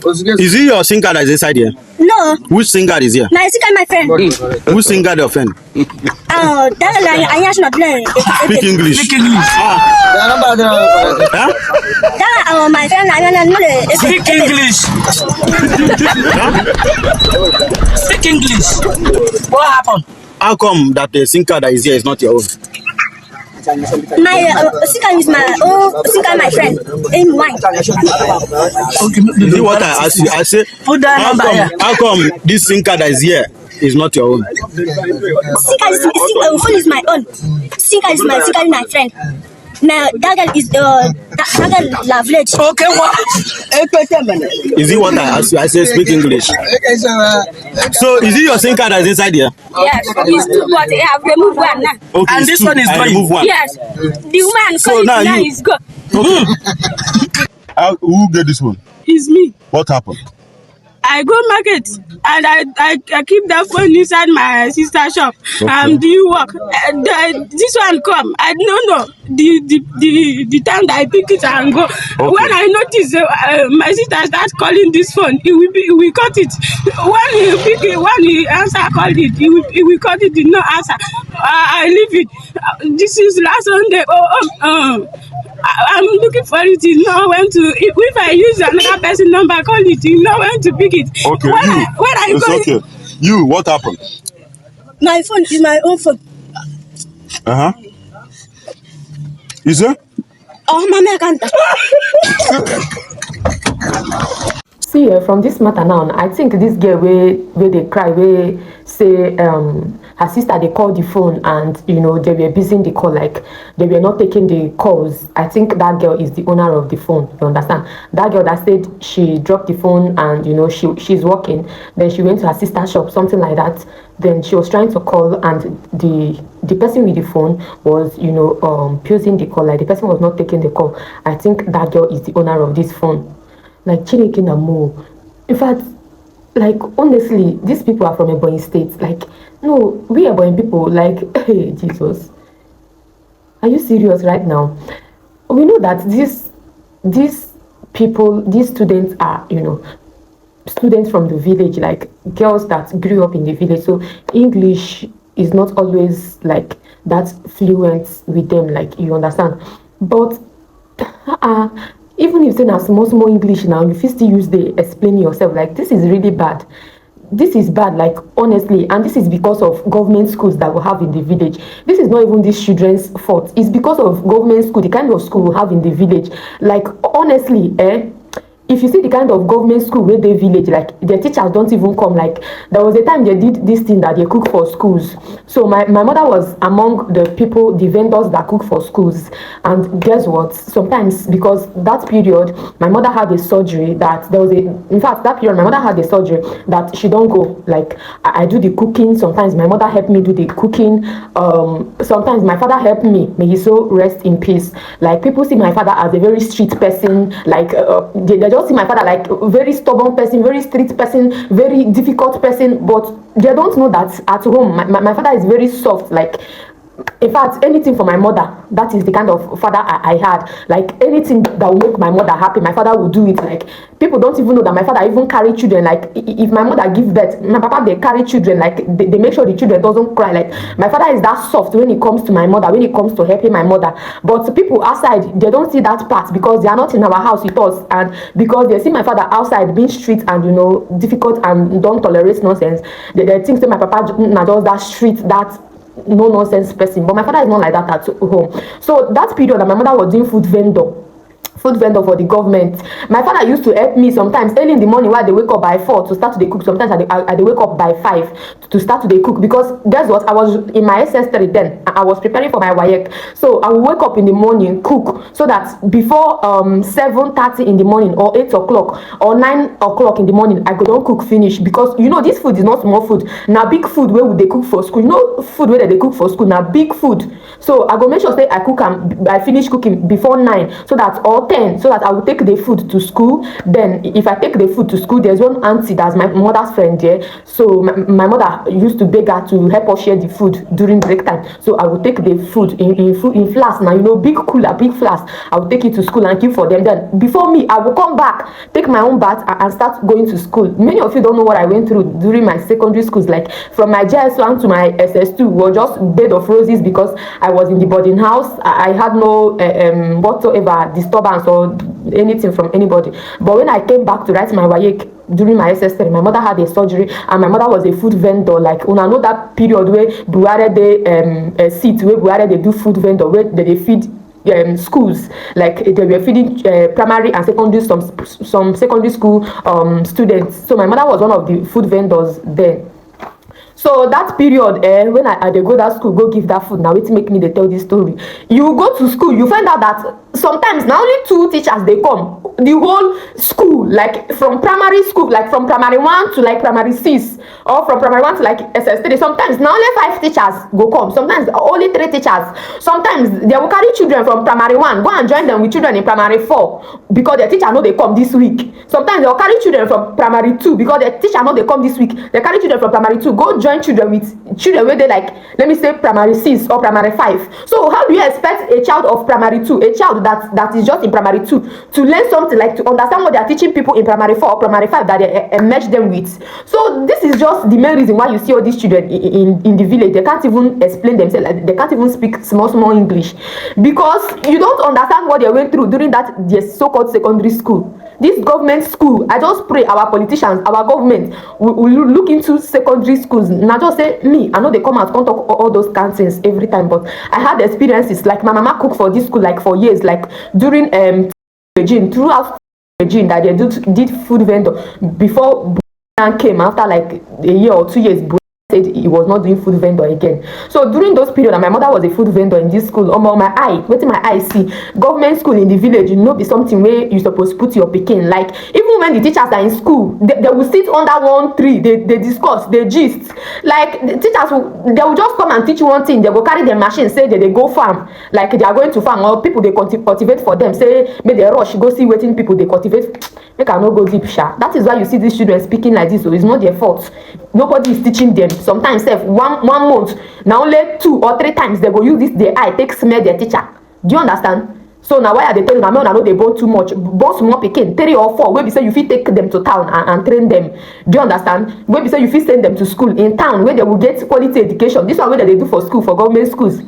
Is it your SIM card that is inside here? No, Which SIM card is here? my sister, my friend. Which SIM card your friend? That like I not play. Speak English. Speak English. Huh? That my friend I not Speak English. Speak English. What happened? How come that the SIM card that is here is not your own? My sister is my own sister, my friend. In wine. Is it what I asked you? I say, Put that number here. how come this SIM card that is here is not your own? Phone is my own. Sister is my friend. Now that girl is that girl lovely. Okay, what? Is it what I asked you? I say speak English. So is it your SIM card that is inside here? Yes, it's two, but I have removed one now. Okay, And it's this two. one is I mine. remove one. Yes, the woman So called now now you- is good. Who get this one? It's me. What happened? I go market and I keep that phone inside my sister's shop. Okay. I'm doing work. This one come. I don't know the time that I pick it and go. Okay. When I notice my sister starts calling this phone, we cut it. When he pick it, when he answer called it, we cut it. Did not answer. I leave it. This is last Sunday. I'm looking for it. You know when to. If I use another person number, call it. You know when to pick it. Okay, When you. I It's go. okay. You, what happened? My phone is my own phone. Uh-huh. Is it? Oh, mama can't. See, from this matter now, I think this girl where they cry, where say her sister they called the phone and they were busy in the call, like they were not taking the calls. I think that girl is the owner of the phone. You understand? That girl that said she dropped the phone and she's working. Then she went to her sister's shop, something like that. Then she was trying to call and the person with the phone was pusing the call, like the person was not taking the call. I think that girl is the owner of this phone. Like Chineke na Mo. In fact, like honestly, these people are from Ebonyi State. Like, no, we Ebonyi people, like, hey, Jesus. Are you serious right now? We know that these people, these students are, students from the village, like girls that grew up in the village. So English is not always like that fluent with them, like you understand. But even if you say now small English now, you feel still use the explain yourself. Like this is really bad. This is bad, like honestly, and this is because of government schools that we have in the village. This is not even these children's fault. It's because of government school, the kind of school we have in the village. Like honestly, if you see the kind of government school where they village, like their teachers don't even come. Like there was a time they did this thing that they cook for schools. So my mother was among the people, the vendors that cook for schools. And guess what? Sometimes because that period, my mother had a surgery that in fact that period my mother had a surgery that she don't go. Like I do the cooking. Sometimes my mother helped me do the cooking. Sometimes my father helped me. May he so rest in peace. Like people see my father as a very street person. Like they just see my father like a very stubborn person, very street person, very difficult person, but they don't know that at home my father is very soft. Like in fact, anything for my mother, that is the kind of father I had. Like anything that will make my mother happy, my father will do it. Like people don't even know that my father even carry children. Like if my mother give birth, my papa they carry children. Like they make sure the children doesn't cry. Like my father is that soft when it comes to my mother, when it comes to helping my mother. But people outside, they don't see that part because they are not in our house with us, and because they see my father outside being street and difficult and don't tolerate nonsense. They think that my papa not just that street, that no nonsense person. But my father is not like that at home. So that period that my mother was doing food vendor for the government, my father used to help me sometimes early in the morning while they wake up by 4 to start to cook. Sometimes I wake up by 5 to start to cook, because guess what, I was in my SS3 then. I was preparing for my WAEC, so I will wake up in the morning, cook, so that before 7:30 in the morning or 8 o'clock or 9 o'clock in the morning I could don't cook finish. Because this food is not small food, now big food. Where would they cook for school? Food where they cook for school now big food. So I go make sure say I cook and I finish cooking before 9, so that all for 10 so that I will take the food to school. Then if I take the food to school, there's one auntie that's my mother's friend there. So my mother used to beg her to help us share the food during break time. So I will take the food in flask now, you know, big cooler, big flask. I will take it to school and keep for them. Then before me, I will come back, take my own bath and start going to school. Many of you don't know what I went through during my secondary schools. Like from my JS1 to my SS2 were just bed of roses because I was in the boarding house. I had no whatsoever disturbance or anything from anybody. But when I came back to write my WAEC during my SS3, my mother had a surgery and my mother was a food vendor. Like when I know that period where Buhari they sit where Buhari they do food vendor where they feed schools, like they were feeding primary and secondary some secondary school students. So my mother was one of the food vendors then. So that period, when I dey go that school, go give that food. Now it make me they tell this story. You go to school, you find out that sometimes now only 2 teachers they come. The whole school, like from primary school, like from primary 1 to like primary 6, or from primary 1 to like SS3. Sometimes now only 5 teachers go come. Sometimes only 3 teachers. Sometimes they will carry children from primary 1, go and join them with children in primary 4 because the teacher know they come this week. Sometimes they will carry children from primary 2 because the teacher know they come this week. They carry children from primary 2, go join children with children where they like, let me say primary 6 or primary 5. So how do you expect a child of primary 2, a child that is just in primary 2, to learn something, like to understand what they are teaching people in primary 4 or primary 5 that they match them with? So this is just the main reason why you see all these children in the village. They can't even explain themselves, like, they can't even speak small English because you don't understand what they went through during that their so-called secondary school. This government school, I just pray our politicians, our government will look into secondary schools. Not just say me, I know they come out, can't talk all those things every time, but I had experiences. Like my mama cooked for this school like for years, like during regime, throughout regime that they did food vendor before came after like a year or 2 years. Said he was not doing food vendor again. So during those periods, and my mother was a food vendor in this school. My eye, wetin my eye see, government school in the village, you know, be something where you supposed to put your pikin. Like even when the teachers are in school, they will sit under one tree, they discuss, they gist. Like the teachers they will just come and teach you one thing. They go carry their machine, say they go farm, like they are going to farm, or people they cultivate for them. Say may they rush go see waiting people they cultivate. Make I no go deep sha. That is why you see these children speaking like this. So it's not their fault. Nobody is teaching them. Sometimes one month now only 2 or 3 times they go use this their eye take smell their teacher. Do you understand? So now why are they telling them? I know they born too much, born small pikin 3 or 4. Where we say you fit take them to town and train them. Do you understand? Where we say you fit send them to school in town where they will get quality education. This is what they do for school, for government schools.